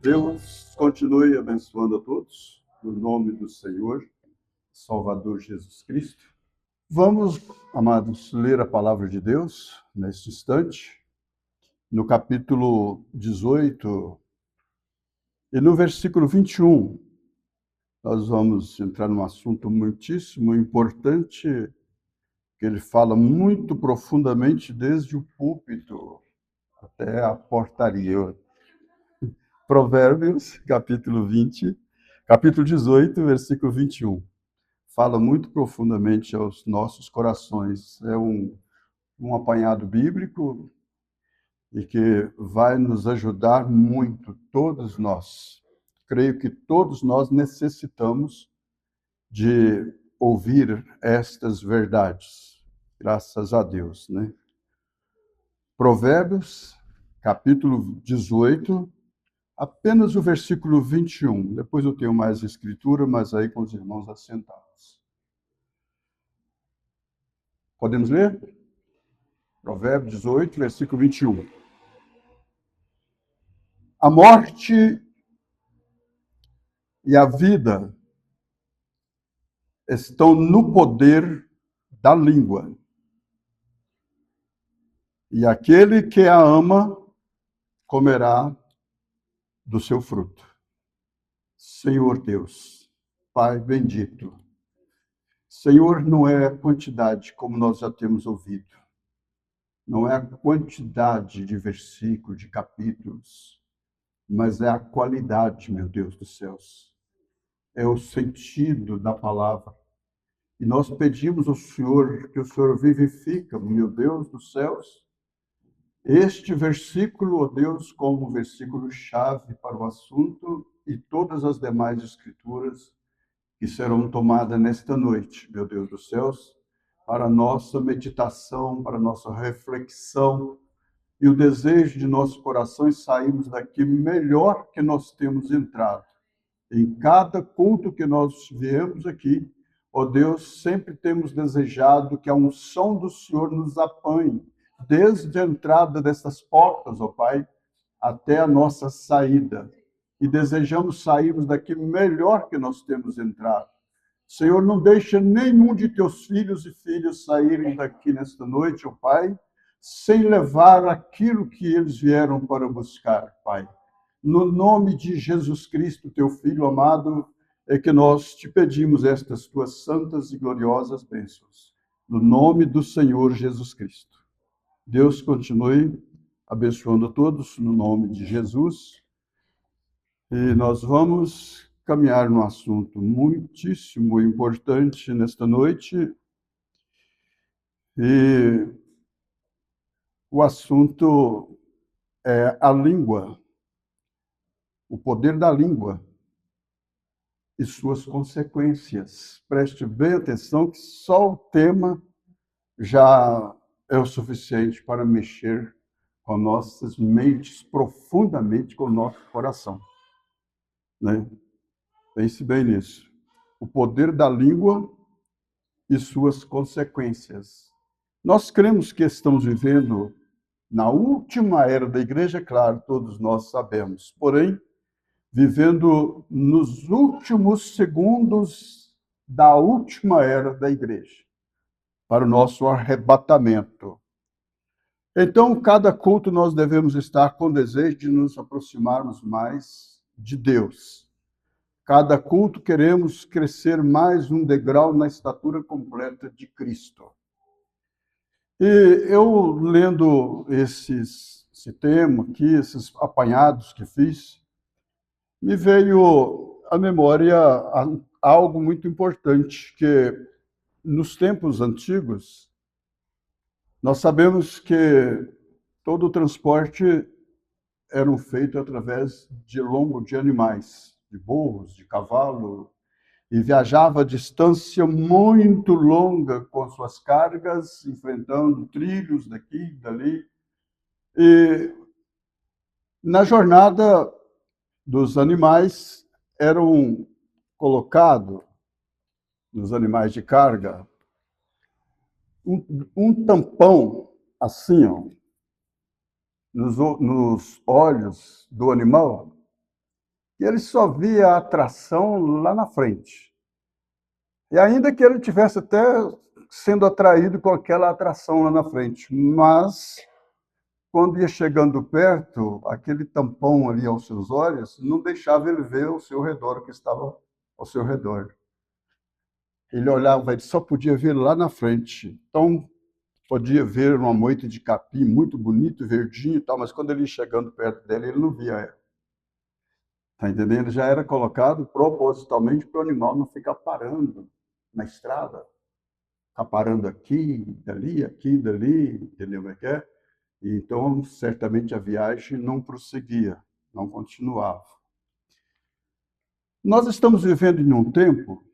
Deus continue abençoando a todos, no nome do Senhor, Salvador Jesus Cristo. Vamos, amados, ler a palavra de Deus neste instante, no capítulo 18 e no versículo 21. Nós vamos entrar num assunto muitíssimo importante, que ele fala muito profundamente desde o púlpito até a portaria. Provérbios, capítulo 18, versículo 21. Fala muito profundamente aos nossos corações. É um apanhado bíblico e que vai nos ajudar muito, todos nós. Creio que todos nós necessitamos de ouvir estas verdades, graças a Deus, né? Provérbios, capítulo 18, apenas o versículo 21. Depois eu tenho mais escritura, mas aí com os irmãos assentados. Podemos ler? Provérbios 18, versículo 21. A morte e a vida estão no poder da língua. E aquele que a ama comerá do seu fruto. Senhor Deus, Pai bendito, Senhor, não é a quantidade, como nós já temos ouvido, não é a quantidade de versículos, de capítulos, mas é a qualidade, meu Deus dos céus. É o sentido da palavra. E nós pedimos ao Senhor que o Senhor vivifica, meu Deus dos céus, este versículo, ó Deus, como versículo-chave para o assunto e todas as demais escrituras que serão tomadas nesta noite, meu Deus dos céus, para a nossa meditação, para a nossa reflexão e o desejo de nosso coração é sairmos daqui melhor que nós temos entrado. Em cada culto que nós viemos aqui, ó Deus, sempre temos desejado que a unção do Senhor nos apanhe, desde a entrada dessas portas, ó Pai, até a nossa saída. E desejamos sairmos daqui melhor que nós temos entrado. Senhor, não deixa nenhum de teus filhos e filhas saírem daqui nesta noite, ó Pai, sem levar aquilo que eles vieram para buscar, Pai. No nome de Jesus Cristo, teu Filho amado, é que nós te pedimos estas tuas santas e gloriosas bênçãos. No nome do Senhor Jesus Cristo. Deus continue abençoando a todos, no nome de Jesus. E nós vamos caminhar num assunto muitíssimo importante nesta noite. E o assunto é a língua, o poder da língua e suas consequências. Preste bem atenção que só o tema já é o suficiente para mexer com nossas mentes profundamente, com o nosso coração, né? Pense bem nisso. O poder da língua e suas consequências. Nós cremos que estamos vivendo na última era da igreja, claro, todos nós sabemos. Porém, vivendo nos últimos segundos da última era da igreja, para o nosso arrebatamento. Então, cada culto nós devemos estar com desejo de nos aproximarmos mais de Deus. Cada culto queremos crescer mais um degrau na estatura completa de Cristo. E eu, lendo esse tema aqui, esses apanhados que fiz, me veio à memória algo muito importante, que nos tempos antigos, nós sabemos que todo o transporte era feito através de lombo de animais, de burros, de cavalo, e viajava a distância muito longa com suas cargas, enfrentando trilhos daqui e dali. E na jornada dos animais eram colocados, nos animais de carga, um tampão assim, ó, nos olhos do animal, e ele só via a atração lá na frente. E ainda que ele tivesse até sendo atraído com aquela atração lá na frente, mas quando ia chegando perto, aquele tampão ali aos seus olhos não deixava ele ver ao seu redor, o que estava ao seu redor. Ele olhava, ele só podia ver lá na frente. Então, podia ver uma moita de capim muito bonito, verdinho e tal, mas quando ele ia chegando perto dele, ele não via ela. Está entendendo? Ele já era colocado propositalmente para o animal não ficar parando na estrada. Ficar parando aqui, dali, entendeu como é que é? E então, certamente, a viagem não prosseguia, não continuava. Nós estamos vivendo em um tempo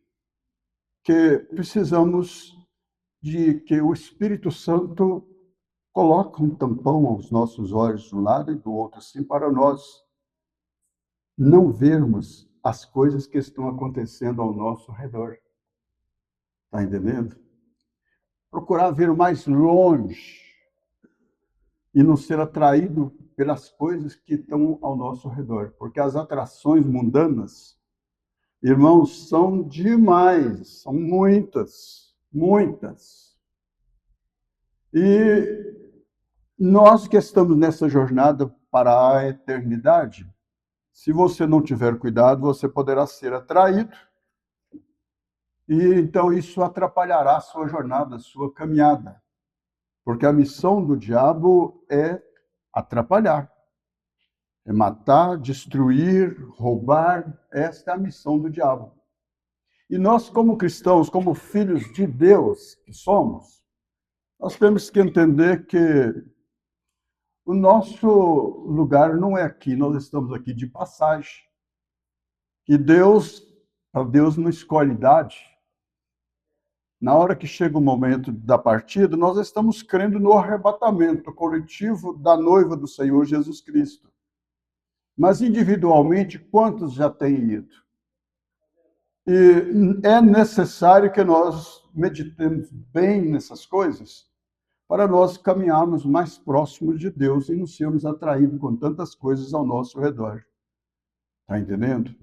que precisamos de que o Espírito Santo coloque um tampão aos nossos olhos de um lado e do outro, assim, para nós não vermos as coisas que estão acontecendo ao nosso redor. Está entendendo? Procurar ver mais longe e não ser atraído pelas coisas que estão ao nosso redor. Porque as atrações mundanas, irmãos, são demais, são muitas, muitas. E nós que estamos nessa jornada para a eternidade, se você não tiver cuidado, você poderá ser atraído e então isso atrapalhará a sua jornada, a sua caminhada. Porque a missão do diabo é atrapalhar, é matar, destruir, roubar. Esta é a missão do diabo. E nós, como cristãos, como filhos de Deus que somos, nós temos que entender que o nosso lugar não é aqui, nós estamos aqui de passagem. E para Deus não escolhe idade. Na hora que chega o momento da partida, nós estamos crendo no arrebatamento coletivo da noiva do Senhor Jesus Cristo. Mas individualmente, quantos já têm ido? E é necessário que nós meditemos bem nessas coisas para nós caminharmos mais próximos de Deus e não sermos atraídos com tantas coisas ao nosso redor. Está entendendo?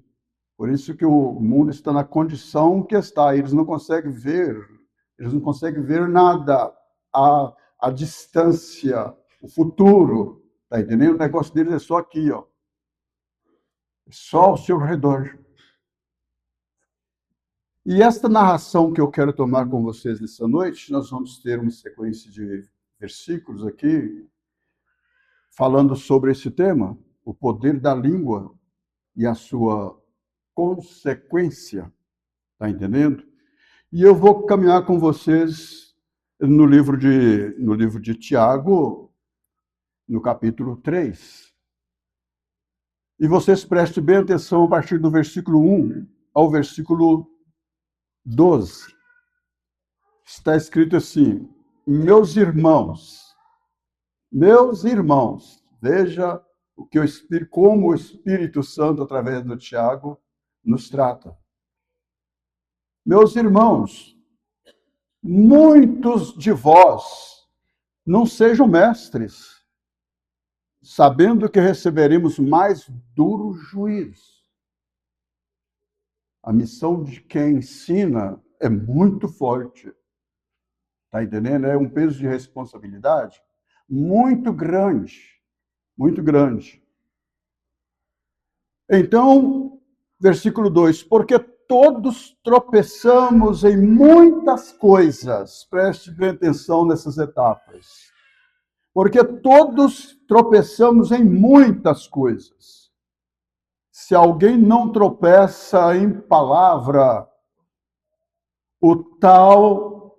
Por isso que o mundo está na condição que está. Eles não conseguem ver nada à distância, o futuro. Está entendendo? O negócio deles é só aqui, ó. Só ao seu redor. E esta narração que eu quero tomar com vocês nessa noite, nós vamos ter uma sequência de versículos aqui, falando sobre esse tema, o poder da língua e a sua consequência. Está entendendo? E eu vou caminhar com vocês no livro de Tiago, no capítulo 3. E vocês prestem bem atenção a partir do versículo 1 ao versículo 12. Está escrito assim: meus irmãos, veja como o Espírito Santo, através do Tiago, nos trata. Meus irmãos, muitos de vós não sejam mestres, sabendo que receberemos mais duro juízo. A missão de quem ensina é muito forte. Está entendendo? É um peso de responsabilidade muito grande. Muito grande. Então, versículo 2: porque todos tropeçamos em muitas coisas. Preste bem atenção nessas etapas. Porque todos tropeçamos em muitas coisas. Se alguém não tropeça em palavra, o tal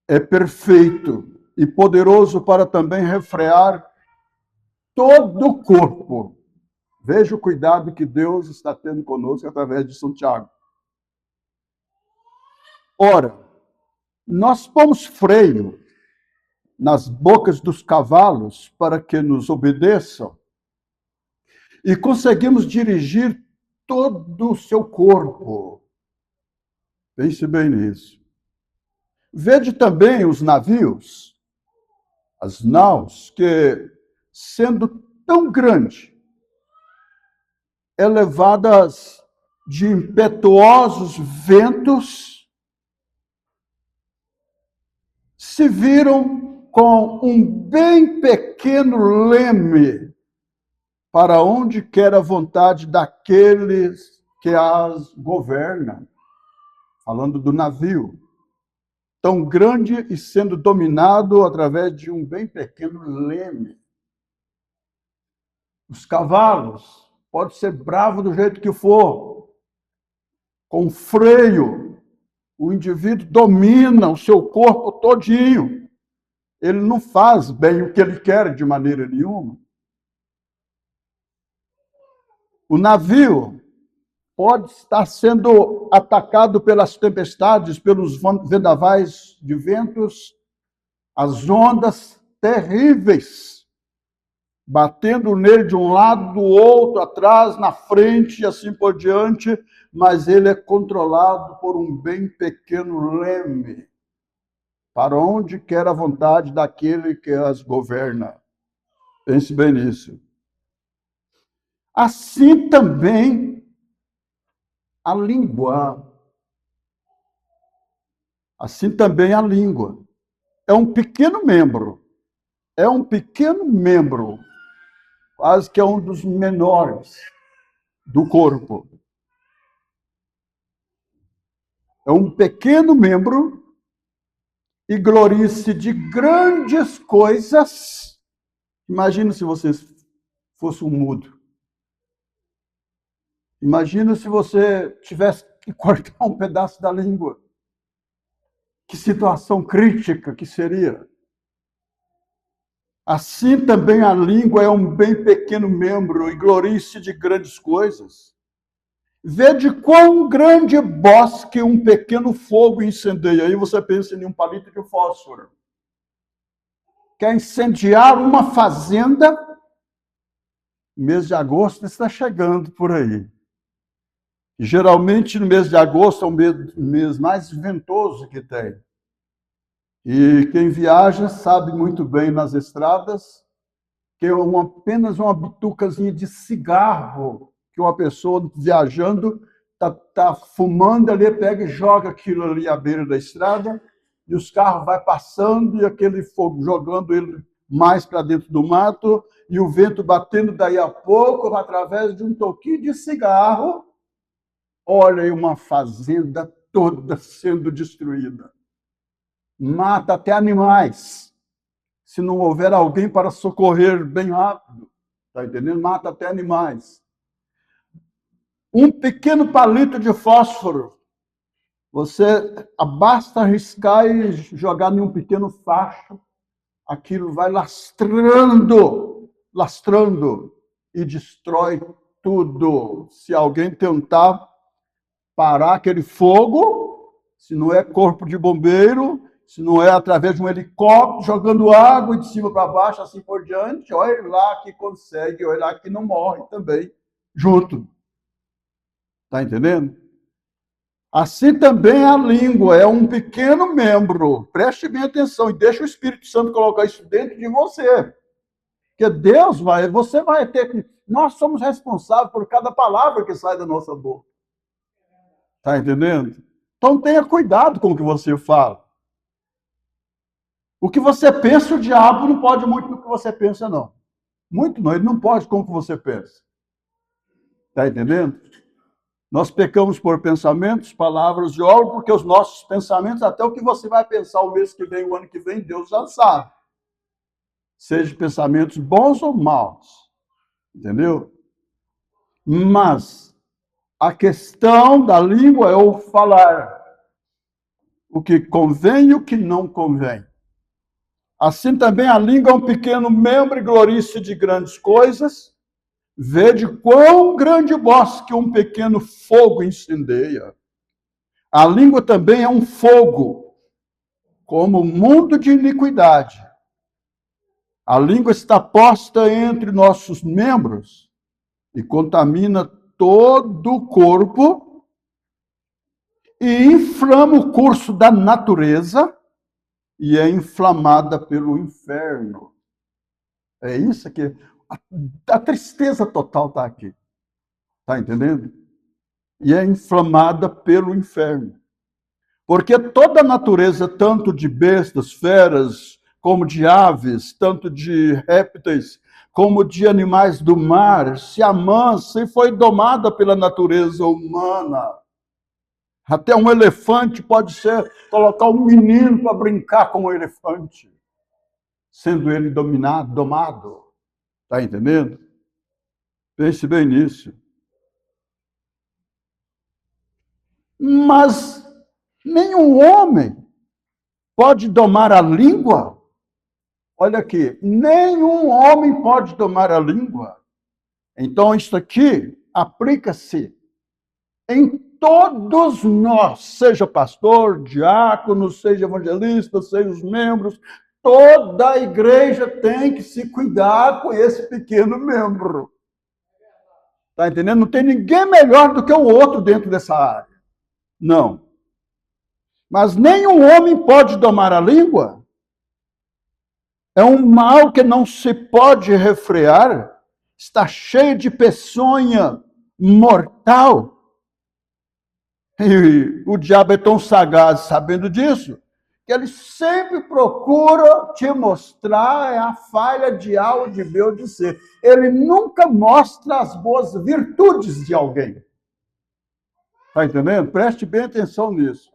é perfeito e poderoso para também refrear todo o corpo. Veja o cuidado que Deus está tendo conosco através de São Tiago. Ora, nós pomos freio nas bocas dos cavalos para que nos obedeçam e conseguimos dirigir todo o seu corpo. Pense bem nisso. Vede também os navios, as naus, que, sendo tão grande, elevadas de impetuosos ventos, se viram com um bem pequeno leme para onde quer a vontade daqueles que as governam. Falando do navio, tão grande e sendo dominado através de um bem pequeno leme. Os cavalos, pode ser bravo do jeito que for, com freio, o indivíduo domina o seu corpo todinho. Ele não faz bem o que ele quer de maneira nenhuma. O navio pode estar sendo atacado pelas tempestades, pelos vendavais de ventos, as ondas terríveis, batendo nele de um lado, do outro, atrás, na frente e assim por diante, mas ele é controlado por um bem pequeno leme, para onde quer a vontade daquele que as governa. Pense bem nisso. Assim também a língua. Assim também a língua. É um pequeno membro. É um pequeno membro, quase que é um dos menores do corpo. É um pequeno membro e glorie-se de grandes coisas. Imagina se você fosse um mudo. Imagina se você tivesse que cortar um pedaço da língua. Que situação crítica que seria. Assim também a língua é um bem pequeno membro e glorie-se de grandes coisas. Vede quão grande bosque um pequeno fogo incendeia. Aí você pensa em um palito de fósforo. Quer incendiar uma fazenda? Mês de agosto está chegando por aí. Geralmente no mês de agosto é o mês mais ventoso que tem. E quem viaja sabe muito bem nas estradas que é apenas uma bitucazinha de cigarro que uma pessoa viajando tá fumando ali, pega e joga aquilo ali à beira da estrada, e os carros vai passando e aquele fogo jogando ele mais para dentro do mato, e o vento batendo daí a pouco, através de um toquinho de cigarro, olha aí uma fazenda toda sendo destruída. Mata até animais. Se não houver alguém para socorrer bem rápido, está entendendo? Mata até animais. Um pequeno palito de fósforo, você basta arriscar e jogar em um pequeno facho, aquilo vai lastrando, e destrói tudo. Se alguém tentar parar aquele fogo, se não é corpo de bombeiro, se não é através de um helicóptero jogando água de cima para baixo, assim por diante, olha lá que consegue, olha lá que não morre também, junto. Está entendendo? Assim também a língua é um pequeno membro. Preste bem atenção e deixa o Espírito Santo colocar isso dentro de você. Porque você vai ter que... Nós somos responsáveis por cada palavra que sai da nossa boca. Está entendendo? Então tenha cuidado com o que você fala. O que você pensa, o diabo não pode muito do que você pensa, não. Muito não, ele não pode com o que você pensa. Está entendendo? Nós pecamos por pensamentos, palavras e obras, porque os nossos pensamentos, até o que você vai pensar o mês que vem, o ano que vem, Deus já sabe. Seja pensamentos bons ou maus. Entendeu? Mas a questão da língua é o falar. O que convém e o que não convém. Assim também a língua é um pequeno membro e glorie-se de grandes coisas. Vede quão grande bosque um pequeno fogo incendeia. A língua também é um fogo, como um mundo de iniquidade. A língua está posta entre nossos membros e contamina todo o corpo e inflama o curso da natureza e é inflamada pelo inferno. É isso que... A tristeza total está aqui. Está entendendo? E é inflamada pelo inferno. Porque toda a natureza, tanto de bestas, feras, como de aves, tanto de répteis, como de animais do mar, se amansa e foi domada pela natureza humana. Até um elefante pode ser, colocar um menino para brincar com o elefante, sendo ele domado. Está entendendo? Pense bem nisso. Mas nenhum homem pode domar a língua. Olha aqui, nenhum homem pode domar a língua. Então, isso aqui aplica-se em todos nós, seja pastor, diácono, seja evangelista, seja os membros, toda a igreja tem que se cuidar com esse pequeno membro. Está entendendo? Não tem ninguém melhor do que o outro dentro dessa área. Não. Mas nenhum homem pode domar a língua. É um mal que não se pode refrear, está cheio de peçonha mortal. E o diabo é tão sagaz, sabendo disso, que ele sempre procura te mostrar a falha de A ou de B ou de C. Ele nunca mostra as boas virtudes de alguém. Está entendendo? Preste bem atenção nisso.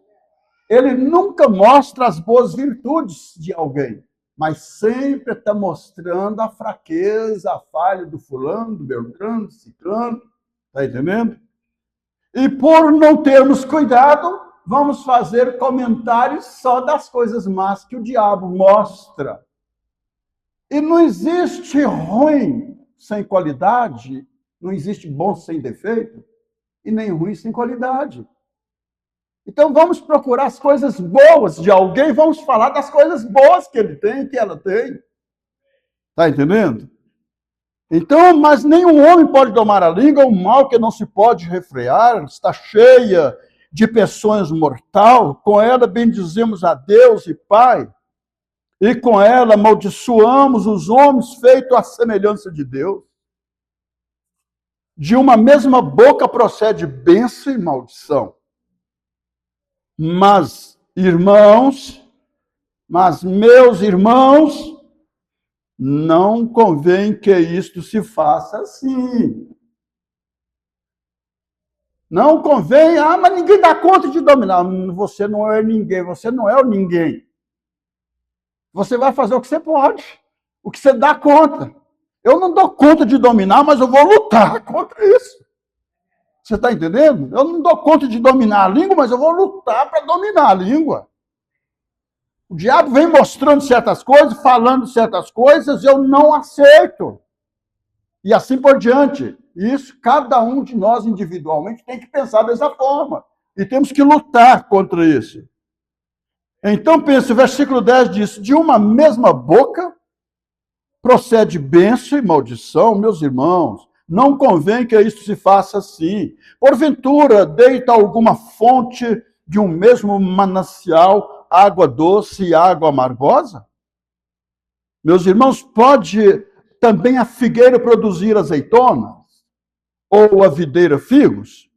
Ele nunca mostra as boas virtudes de alguém, mas sempre está mostrando a fraqueza, a falha do fulano, do beltrano, do ciclano. Está entendendo? E por não termos cuidado, vamos fazer comentários só das coisas más que o diabo mostra. E não existe ruim sem qualidade, não existe bom sem defeito, e nem ruim sem qualidade. Então vamos procurar as coisas boas de alguém, vamos falar das coisas boas que ele tem, que ela tem. Está entendendo? Então, mas nenhum homem pode domar a língua, um mal que não se pode refrear, está cheia de peçonhas mortal, com ela bendizemos a Deus e Pai, e com ela amaldiçoamos os homens feitos à semelhança de Deus. De uma mesma boca procede bênção e maldição. Mas, meus irmãos, não convém que isto se faça assim. Não convém, mas ninguém dá conta de dominar. Você não é ninguém, você não é o ninguém. Você vai fazer o que você pode, o que você dá conta. Eu não dou conta de dominar, mas eu vou lutar contra isso. Você está entendendo? Eu não dou conta de dominar a língua, mas eu vou lutar para dominar a língua. O diabo vem mostrando certas coisas, falando certas coisas, eu não aceito. E assim por diante. Isso, cada um de nós individualmente tem que pensar dessa forma. E temos que lutar contra isso. Então, pense, o versículo 10 diz, de uma mesma boca procede bênção e maldição, meus irmãos. Não convém que isso se faça assim. Porventura, deita alguma fonte de um mesmo manancial, água doce e água amargosa? Meus irmãos, pode também a figueira produzir azeitonas? Ou a videira figos?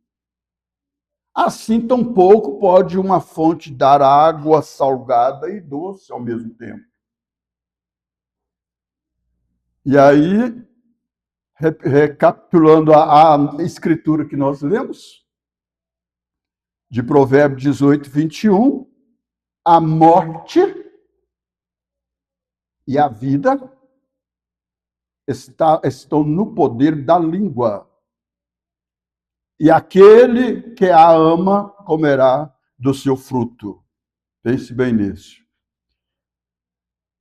Assim, tampouco pode uma fonte dar água salgada e doce ao mesmo tempo. E aí, recapitulando a escritura que nós lemos, de Provérbios 18, 21, a morte e a vida estão no poder da língua. E aquele que a ama comerá do seu fruto. Pense bem nisso.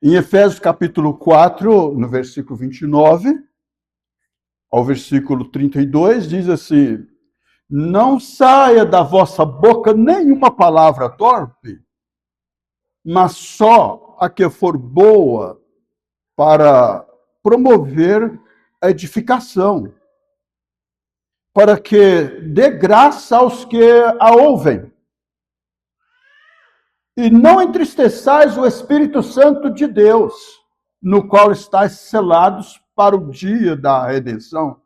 Em Efésios capítulo 4, no versículo 29, ao versículo 32, diz assim, não saia da vossa boca nenhuma palavra torpe, mas só a que for boa para promover a edificação, para que dê graça aos que a ouvem. E não entristeçais o Espírito Santo de Deus, no qual estáis selados para o dia da redenção.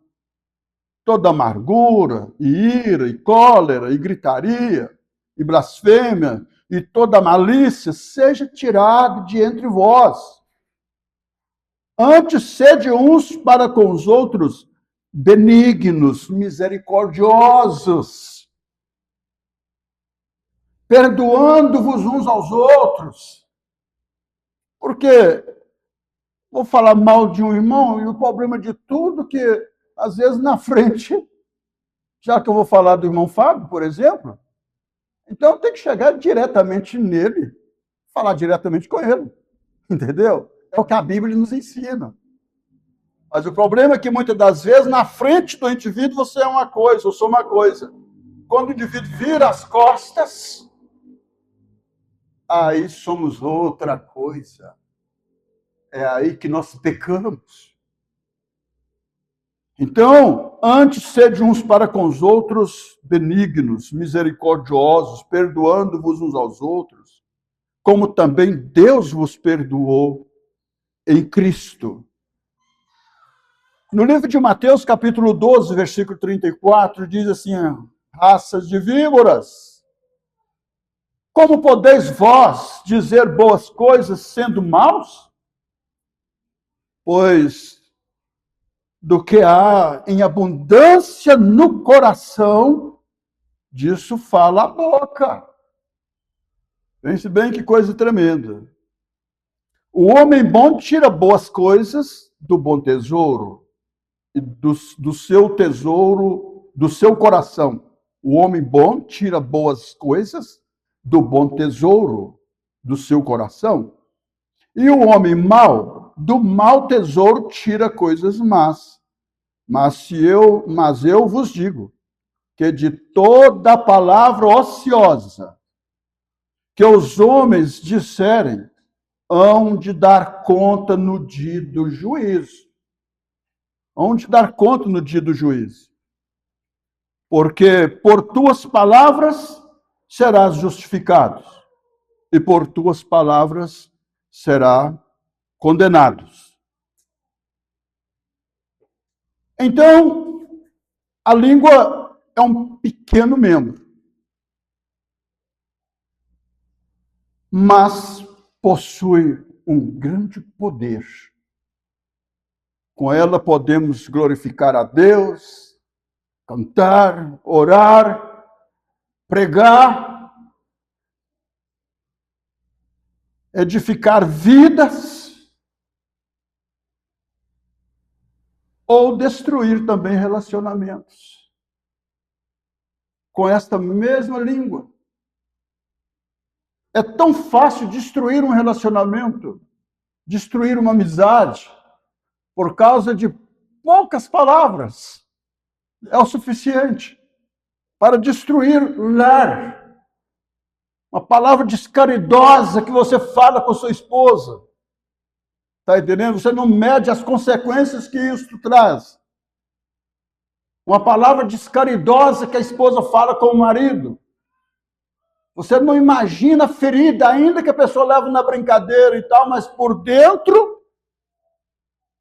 toda amargura, e ira, e cólera, e gritaria, e blasfêmia, e toda malícia, seja tirado de entre vós. Antes, sede uns para com os outros benignos, misericordiosos, perdoando-vos uns aos outros. Porque vou falar mal de um irmão, e o problema de tudo é que, às vezes, na frente, já que eu vou falar do irmão Fábio, por exemplo, então eu tenho que chegar diretamente nele, falar diretamente com ele, entendeu? É o que a Bíblia nos ensina. Mas o problema é que, muitas das vezes, na frente do indivíduo, você é uma coisa, eu sou uma coisa. Quando o indivíduo vira as costas, aí somos outra coisa. É aí que nós pecamos. Então, antes sede uns para com os outros benignos, misericordiosos, perdoando-vos uns aos outros, como também Deus vos perdoou em Cristo. No livro de Mateus, capítulo 12, versículo 34, diz assim: raças de víboras, como podeis vós dizer boas coisas sendo maus? Pois do que há em abundância no coração, disso fala a boca. Pense bem que coisa tremenda. O homem bom tira boas coisas do bom tesouro, e do seu tesouro, do seu coração. O homem bom tira boas coisas do bom tesouro do seu coração. E o homem mau, do mau tesouro, tira coisas más. Mas eu vos digo que de toda palavra ociosa que os homens disserem, hão de dar conta no dia do juízo. Hão de dar conta no dia do juízo. Porque por tuas palavras serás justificado, e por tuas palavras será condenado. Então, a língua é um pequeno membro, mas possui um grande poder. Com ela podemos glorificar a Deus, cantar, orar, pregar, edificar vidas, ou destruir também relacionamentos. Com esta mesma língua. É tão fácil destruir um relacionamento, destruir uma amizade, por causa de poucas palavras. É o suficiente para destruir lar. Uma palavra descaridosa que você fala com sua esposa. Está entendendo? Você não mede as consequências que isso traz. Uma palavra descaridosa que a esposa fala com o marido. Você não imagina a ferida, ainda que a pessoa leve na brincadeira e tal, mas por dentro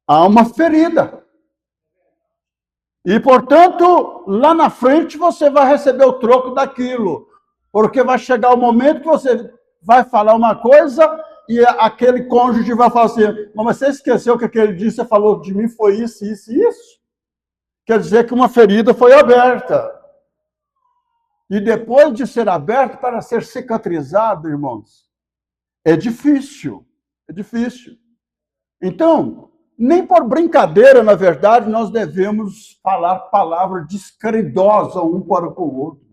há uma ferida. E, portanto, lá na frente você vai receber o troco daquilo. Porque vai chegar o momento que você vai falar uma coisa e aquele cônjuge vai falar assim, mas você esqueceu que aquele dia você falou de mim foi isso, isso e isso? Quer dizer que uma ferida foi aberta. E depois de ser aberta, para ser cicatrizado, irmãos, é difícil. É difícil. Então, nem por brincadeira, na verdade, nós devemos falar palavra descaridosa um para com o outro.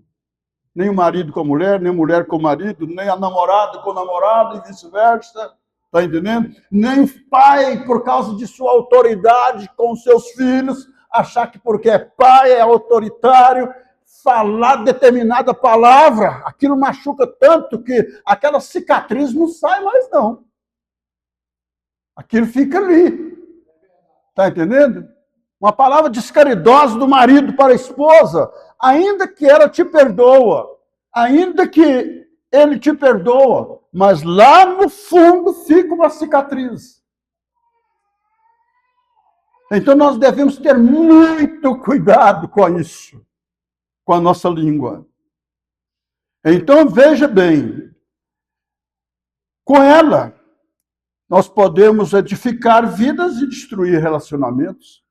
Nem o marido com a mulher, nem a mulher com o marido, nem a namorada com o namorado e vice-versa. Está entendendo? Nem o pai, por causa de sua autoridade com seus filhos, achar que porque é pai, é autoritário, falar determinada palavra, aquilo machuca tanto que aquela cicatriz não sai mais, não. Aquilo fica ali. Está entendendo? Uma palavra descaridosa do marido para a esposa, ainda que ela te perdoa, ainda que ele te perdoa, mas lá no fundo fica uma cicatriz. Então nós devemos ter muito cuidado com isso, com a nossa língua. Então veja bem, com ela nós podemos edificar vidas e destruir relacionamentos.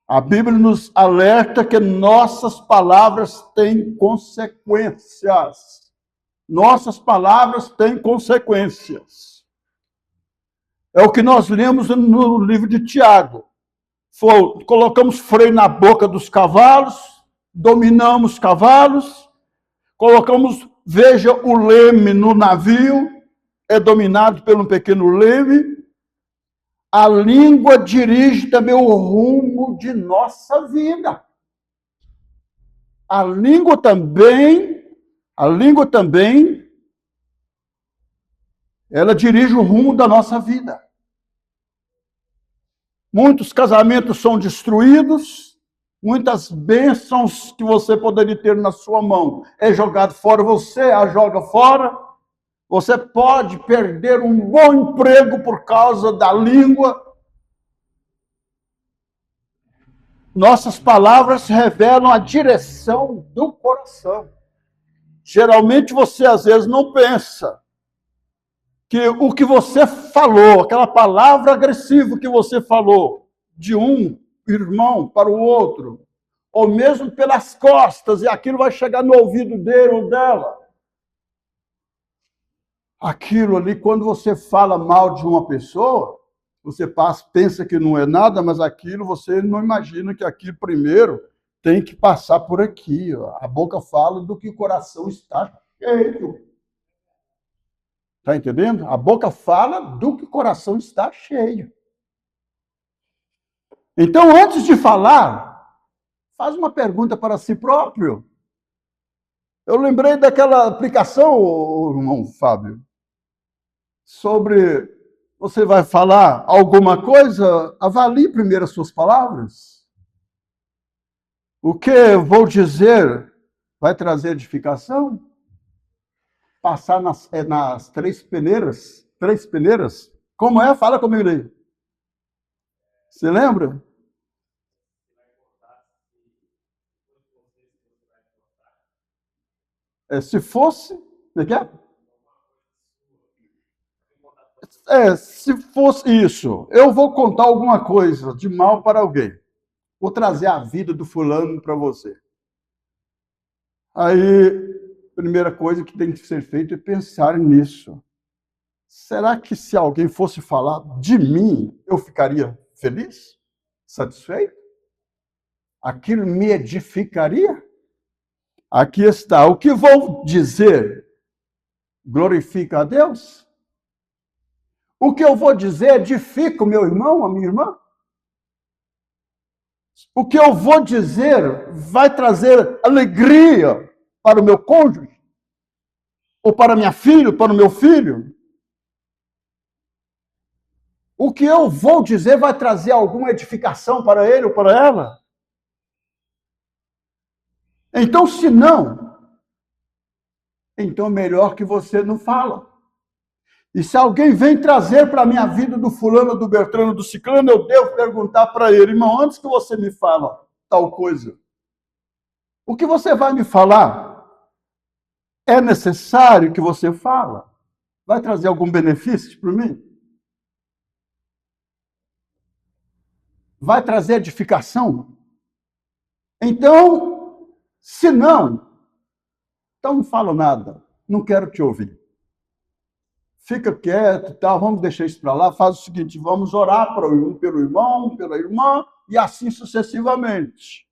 A Bíblia nos alerta que nossas palavras têm consequências. Nossas palavras têm consequências. É o que nós lemos no livro de Tiago. Colocamos freio na boca dos cavalos, dominamos cavalos, colocamos, veja, o leme no navio, é dominado por um pequeno leme. A língua dirige também o rumo de nossa vida. A língua também, ela dirige o rumo da nossa vida. Muitos casamentos são destruídos, muitas bênçãos que você poderia ter na sua mão é jogado fora, você a joga fora. Você pode perder um bom emprego por causa da língua. Nossas palavras revelam a direção do coração. Geralmente você às vezes não pensa que o que você falou, aquela palavra agressiva que você falou de um irmão para o outro, ou mesmo pelas costas, e aquilo vai chegar no ouvido dele ou dela. Aquilo ali, quando você fala mal de uma pessoa, você pensa que não é nada, mas aquilo você não imagina que aquilo primeiro tem que passar por aqui. Ó. A boca fala do que o coração está cheio. Está entendendo? A boca fala do que o coração está cheio. Então, antes de falar, faz uma pergunta para si próprio. Eu lembrei daquela aplicação, irmão Fábio, sobre você vai falar alguma coisa, avalie primeiro as suas palavras. O que eu vou dizer vai trazer edificação? Passar nas três peneiras? Como é? Fala comigo aí. Você lembra? Se fosse... O que é? Se fosse isso, eu vou contar alguma coisa de mal para alguém. Vou trazer a vida do fulano para você. Aí, primeira coisa que tem que ser feita é pensar nisso. Será que se alguém fosse falar de mim, eu ficaria feliz? Satisfeito? Aquilo me edificaria? Aqui está. O que vou dizer glorifica a Deus? O que eu vou dizer edifica o meu irmão, a minha irmã? O que eu vou dizer vai trazer alegria para o meu cônjuge? Ou para minha filha, para o meu filho? O que eu vou dizer vai trazer alguma edificação para ele ou para ela? Então, se não, então é melhor que você não fala. E se alguém vem trazer para a minha vida do fulano, do Bertrano, do ciclano, eu devo perguntar para ele, irmão, antes que você me fala tal coisa, o que você vai me falar é necessário que você fala? Vai trazer algum benefício para mim? Vai trazer edificação? Então, se não, então não falo nada, não quero te ouvir. Fica quieto, tá? Vamos deixar isso para lá, faz o seguinte, vamos orar pelo irmão, pela irmã, e assim sucessivamente.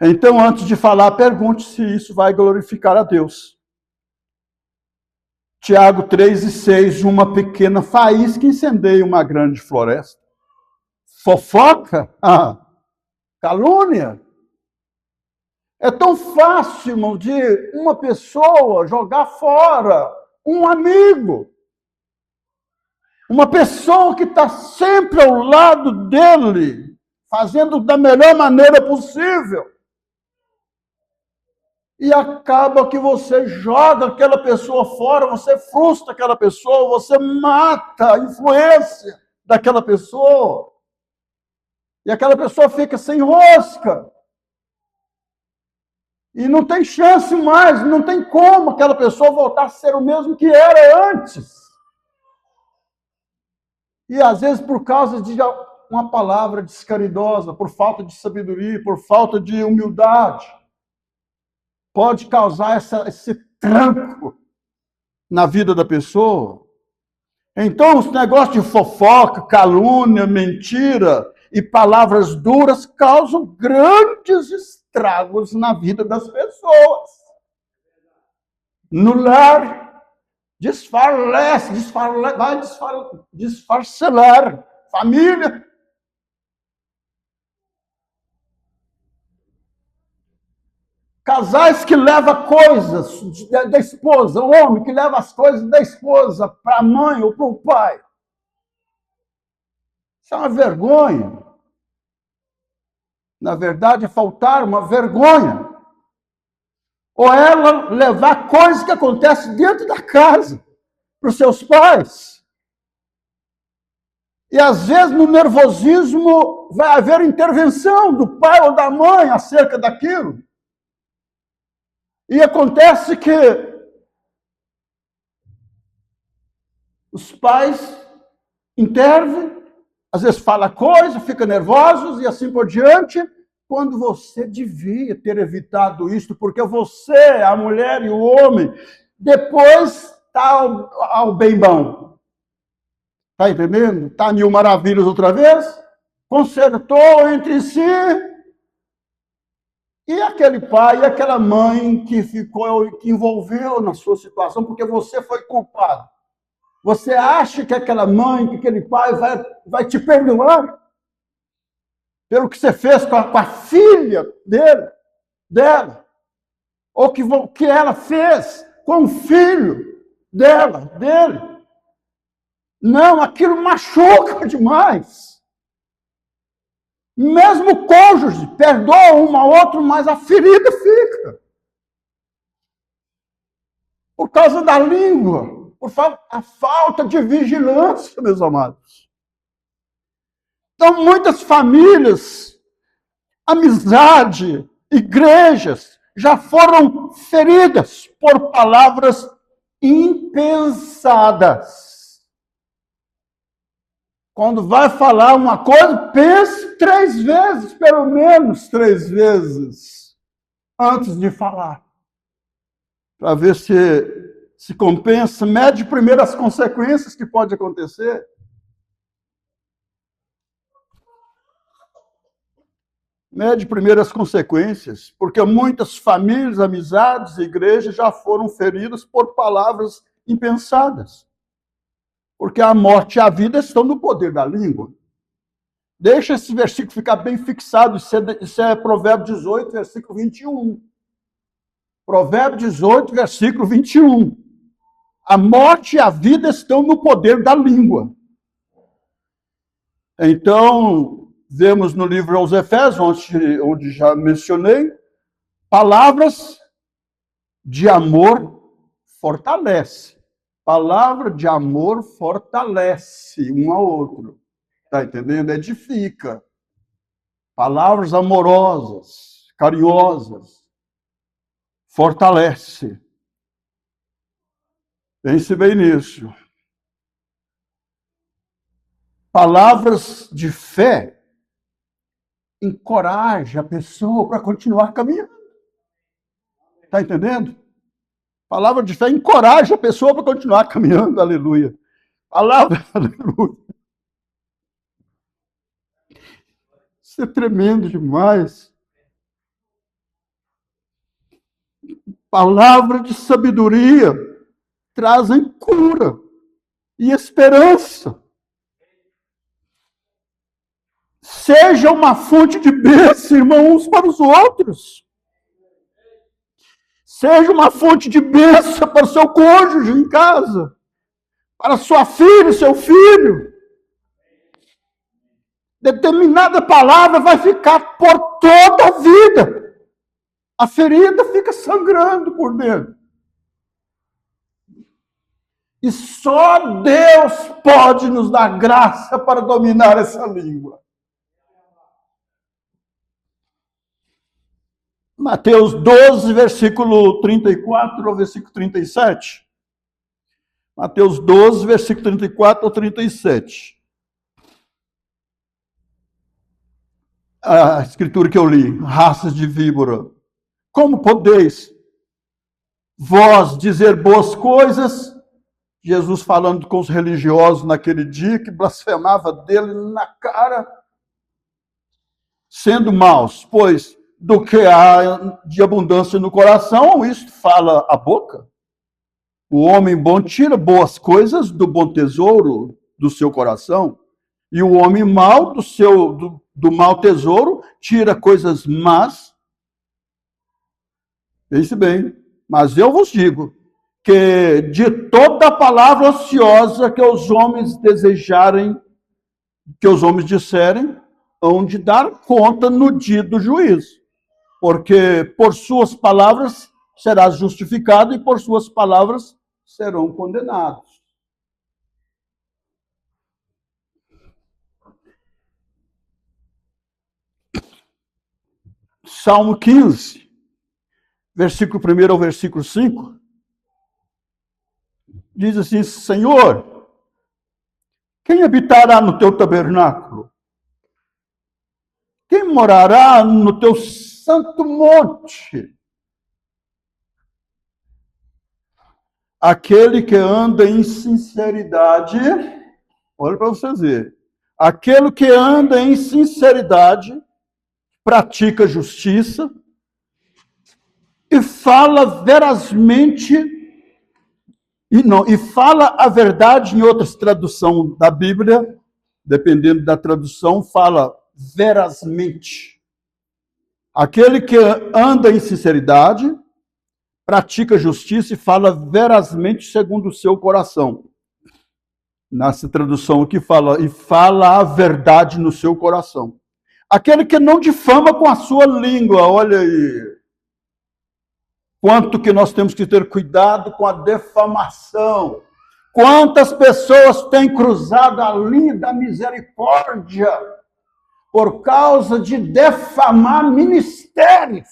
Então, antes de falar, pergunte se isso vai glorificar a Deus. Tiago 3:6, uma pequena faísca incendeia uma grande floresta. Fofoca? Calúnia? É tão fácil, irmão, de uma pessoa jogar fora um amigo. Uma pessoa que está sempre ao lado dele, fazendo da melhor maneira possível. E acaba que você joga aquela pessoa fora, você frustra aquela pessoa, você mata a influência daquela pessoa. E aquela pessoa fica sem rosca. E não tem chance mais, não tem como aquela pessoa voltar a ser o mesmo que era antes. E às vezes por causa de uma palavra descaridosa, por falta de sabedoria, por falta de humildade, pode causar esse tranco na vida da pessoa. Então, os negócios de fofoca, calúnia, mentira e palavras duras causam grandes estragos na vida das pessoas. No lar, vai desfacelar família. Casais que levam coisas da esposa, o homem que leva as coisas da esposa para a mãe ou para o pai. Isso é uma vergonha. Na verdade, é faltar uma vergonha. Ou ela levar coisas que acontecem dentro da casa para os seus pais. E às vezes no nervosismo vai haver intervenção do pai ou da mãe acerca daquilo. E acontece que os pais intervêm, às vezes fala coisa, fica nervosos e assim por diante, quando você devia ter evitado isso, porque você, a mulher e o homem, depois está ao bem bom. Está entendendo? Está a mil maravilhas outra vez, consertou entre si. E aquele pai e aquela mãe que envolveu na sua situação, porque você foi culpado. Você acha que aquela mãe, que aquele pai vai te perdoar pelo que você fez com a filha dela? Ou que ela fez com o filho dele? Não, aquilo machuca demais. Mesmo o cônjuge perdoa um ao outro, mas a ferida fica. Por causa da língua, a falta de vigilância, meus amados. Então, muitas famílias, amizade, igrejas, já foram feridas por palavras impensadas. Quando vai falar uma coisa, pense 3 vezes, pelo menos 3 vezes, antes de falar. Para ver se compensa, mede primeiro as consequências que pode acontecer. Mede primeiro as consequências, porque muitas famílias, amizades, igrejas já foram feridas por palavras impensadas. Porque a morte e a vida estão no poder da língua. Deixa esse versículo ficar bem fixado, isso é Provérbios 18, versículo 21. Provérbios 18, versículo 21. A morte e a vida estão no poder da língua. Então, vemos no livro aos Efésios, onde já mencionei, palavras de amor fortalece. Palavra de amor fortalece um ao outro. Está entendendo? Edifica. Palavras amorosas, carinhosas, fortalece. Pense bem nisso. Palavras de fé encoraja a pessoa para continuar caminhando. Está entendendo? Palavra de fé encoraja a pessoa para continuar caminhando, aleluia. Palavra, aleluia. Isso é tremendo demais. Palavra de sabedoria trazem cura e esperança. Seja uma fonte de bênção, irmãos, uns para os outros. Seja uma fonte de bênção para o seu cônjuge em casa, para sua filha, seu filho. Determinada palavra vai ficar por toda a vida. A ferida fica sangrando por dentro. E só Deus pode nos dar graça para dominar essa língua. Mateus 12, versículo 34 ao versículo 37. Mateus 12, versículo 34 ao 37. A escritura que eu li, raças de víbora. Como podeis vós dizer boas coisas? Jesus falando com os religiosos naquele dia, que blasfemava dele na cara, sendo maus, pois do que há de abundância no coração, isto fala a boca. O homem bom tira boas coisas do bom tesouro do seu coração, e o homem mau do mau tesouro tira coisas más. Pense bem, mas eu vos digo que de toda palavra ociosa que os homens desejarem, que os homens disserem, hão de dar conta no dia do juízo. Porque por suas palavras serás justificado e por suas palavras serão condenados. Salmo 15, versículo 1 ao versículo 5, diz assim: Senhor, quem habitará no teu tabernáculo? Quem morará no teu santo monte? Aquele que anda em sinceridade, olha para vocês verem, aquele que anda em sinceridade, pratica justiça e fala verazmente, e fala a verdade. Em outras traduções da Bíblia, dependendo da tradução, fala verazmente. Aquele que anda em sinceridade, pratica justiça e fala verazmente segundo o seu coração. Nessa tradução aqui fala, e fala a verdade no seu coração. Aquele que não difama com a sua língua, olha aí. Quanto que nós temos que ter cuidado com a defamação. Quantas pessoas têm cruzado a linha da misericórdia por causa de defamar ministérios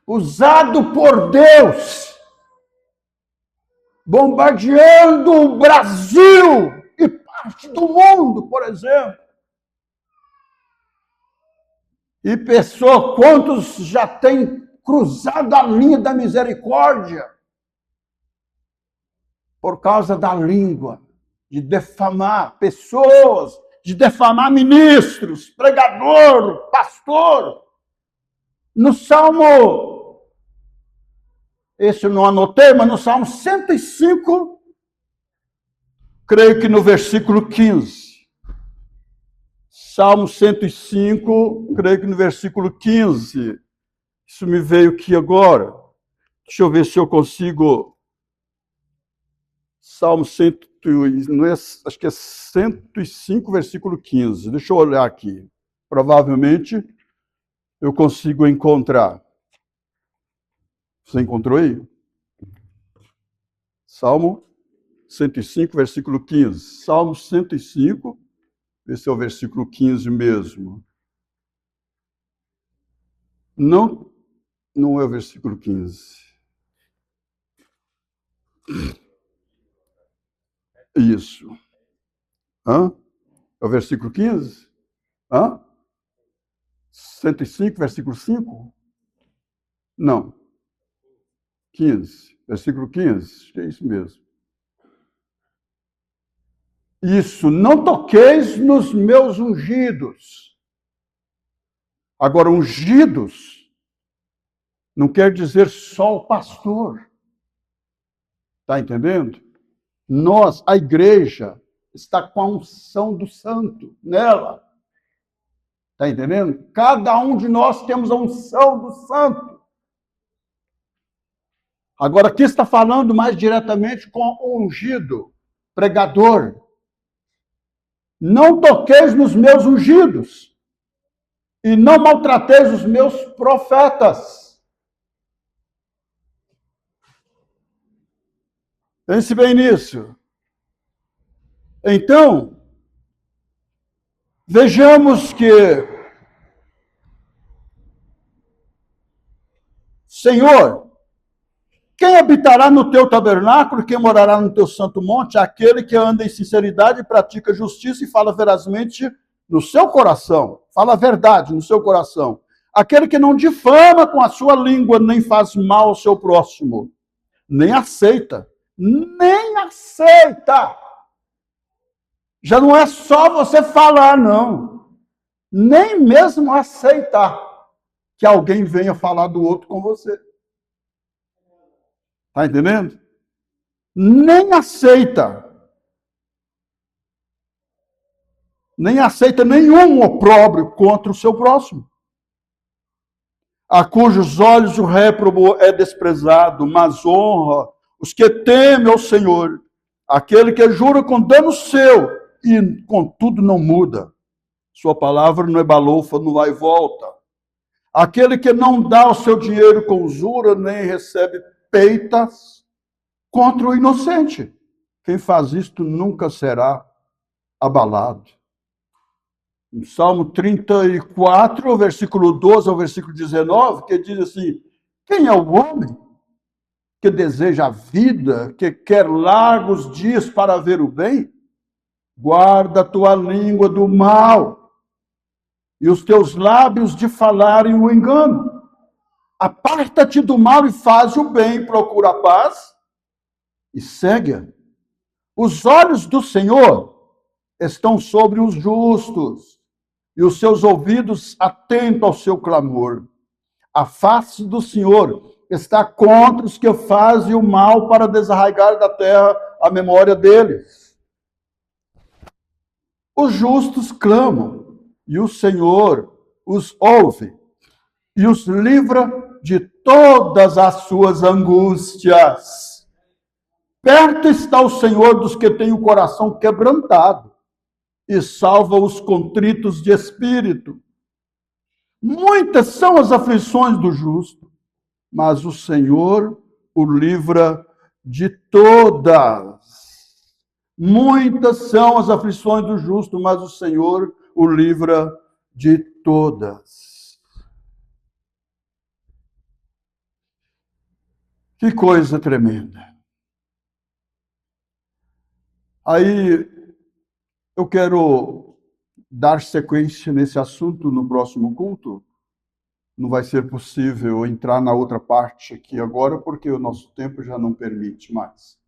usado por Deus, bombardeando o Brasil e parte do mundo, por exemplo. E pessoa, quantos já têm cruzado a linha da misericórdia por causa da língua, de defamar pessoas, de defamar ministros, pregador, pastor. No Salmo, esse eu não anotei, mas no Salmo 105, creio que no versículo 15. Salmo 105, creio que no versículo 15. Isso me veio aqui agora. Deixa eu ver se eu consigo. Salmo 100, não é, acho que é 105, versículo 15. Deixa eu olhar aqui. Provavelmente eu consigo encontrar. Você encontrou aí? Salmo 105, versículo 15. Salmo 105, esse é o versículo 15 mesmo. Não é o versículo 15. Isso. Hã? É o versículo 15? Hã? 105, versículo 5? Não. 15. Versículo 15. É isso mesmo. Isso. Não toqueis nos meus ungidos. Agora, ungidos não quer dizer só o pastor. Está entendendo? Nós, a igreja, está com a unção do santo nela. Está entendendo? Cada um de nós temos a unção do santo. Agora, aqui está falando mais diretamente com o ungido, pregador. Não toqueis nos meus ungidos e não maltrateis os meus profetas. Pense bem nisso. Então, vejamos que, Senhor, quem habitará no teu tabernáculo, quem morará no teu santo monte? Aquele que anda em sinceridade, pratica justiça e fala verazmente no seu coração. Fala a verdade no seu coração. Aquele que não difama com a sua língua, nem faz mal ao seu próximo. Nem aceita. Nem aceita. Já não é só você falar, não. Nem mesmo aceitar que alguém venha falar do outro com você. Está entendendo? Nem aceita. Nem aceita nenhum opróbrio contra o seu próximo. A cujos olhos o réprobo é desprezado, mas honra os que temem ao Senhor. Aquele que jura com dano seu e contudo não muda. Sua palavra não é balofa, não vai e volta. Aquele que não dá o seu dinheiro com usura, nem recebe peitas contra o inocente. Quem faz isto nunca será abalado. No Salmo 34, versículo 12 ao versículo 19, que diz assim: quem é o homem que deseja a vida, que quer largos dias para ver o bem? Guarda a tua língua do mal e os teus lábios de falarem o engano. Aparta-te do mal e faz o bem, procura a paz e segue-a. Os olhos do Senhor estão sobre os justos e os seus ouvidos atentos ao seu clamor. A face do Senhor está contra os que fazem o mal, para desarraigar da terra a memória deles. Os justos clamam e o Senhor os ouve e os livra de todas as suas angústias. Perto está o Senhor dos que têm o coração quebrantado e salva os contritos de espírito. Muitas são as aflições do justo, mas o Senhor o livra de todas. Muitas são as aflições do justo, mas o Senhor o livra de todas. Que coisa tremenda. Aí eu quero dar sequência nesse assunto no próximo culto. Não vai ser possível entrar na outra parte aqui agora, porque o nosso tempo já não permite mais.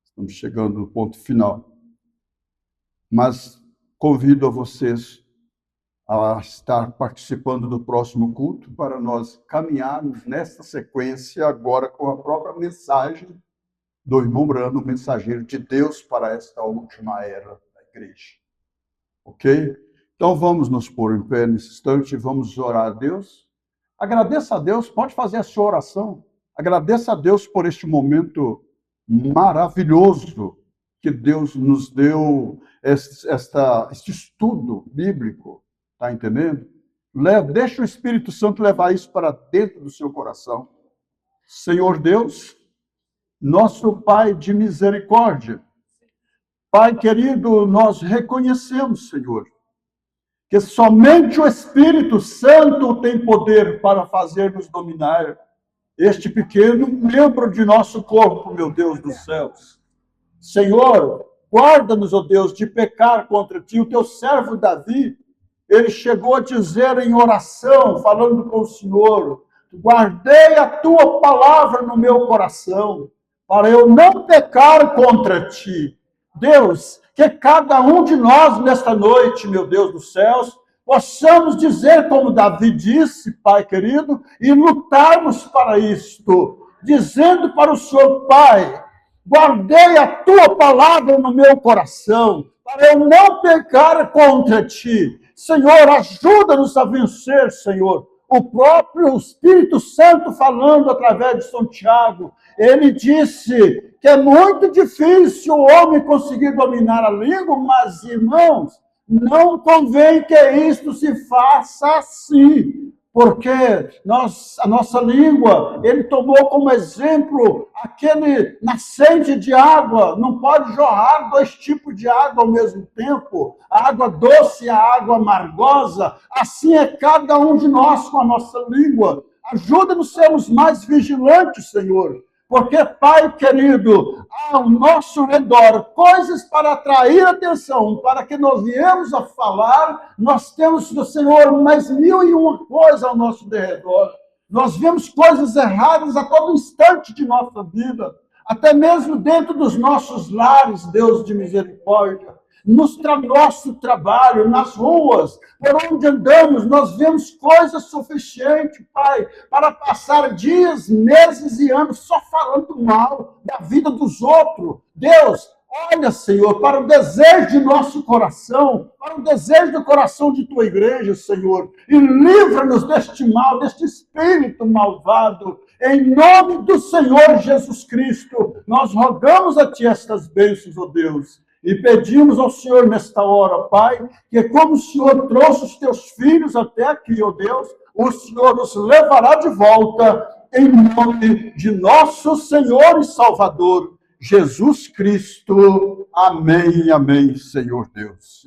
Estamos chegando no ponto final. Mas convido a vocês a estar participando do próximo culto para nós caminharmos nesta sequência agora com a própria mensagem do irmão Brano, mensageiro de Deus para esta última era da igreja. Ok? Então vamos nos pôr em pé nesse instante e vamos orar a Deus. Agradeça a Deus, pode fazer a sua oração. Agradeça a Deus por este momento maravilhoso que Deus nos deu, este estudo bíblico, está entendendo? Deixa o Espírito Santo levar isso para dentro do seu coração. Senhor Deus, nosso Pai de misericórdia, Pai querido, nós reconhecemos, Senhor, que somente o Espírito Santo tem poder para fazer-nos dominar este pequeno membro de nosso corpo, meu Deus dos céus. Senhor, guarda-nos, ó Deus, de pecar contra ti. O teu servo Davi, ele chegou a dizer em oração, falando com o Senhor: guardei a tua palavra no meu coração, para eu não pecar contra ti. Deus, que cada um de nós nesta noite, meu Deus dos céus, possamos dizer como Davi disse, Pai querido, e lutarmos para isto, dizendo para o Senhor: Pai, guardei a tua palavra no meu coração, para eu não pecar contra ti. Senhor, ajuda-nos a vencer, Senhor. O próprio Espírito Santo falando através de São Tiago, ele disse que é muito difícil o homem conseguir dominar a língua, mas, irmãos, não convém que isto se faça assim. porque a nossa língua, ele tomou como exemplo aquele nascente de água, não pode jorrar dois tipos de água ao mesmo tempo, a água doce e a água amargosa, assim é cada um de nós com a nossa língua. Ajuda-nos a sermos mais vigilantes, Senhor, porque, Pai querido, ao nosso redor, coisas para atrair atenção, para que nós viemos a falar, nós temos do Senhor mais 1001 coisas ao nosso redor. Nós vemos coisas erradas a todo instante de nossa vida, até mesmo dentro dos nossos lares, Deus de misericórdia. No nosso trabalho, nas ruas, por onde andamos, nós vemos coisas suficientes, Pai, para passar dias, meses e anos só falando mal da vida dos outros. Deus, olha, Senhor, para o desejo de nosso coração, para o desejo do coração de tua igreja, Senhor, e livra-nos deste mal, deste espírito malvado. Em nome do Senhor Jesus Cristo, nós rogamos a Ti estas bênçãos, ó Deus. E pedimos ao Senhor nesta hora, Pai, que como o Senhor trouxe os teus filhos até aqui, ó Deus, o Senhor os levará de volta em nome de nosso Senhor e Salvador, Jesus Cristo. Amém, amém, Senhor Deus.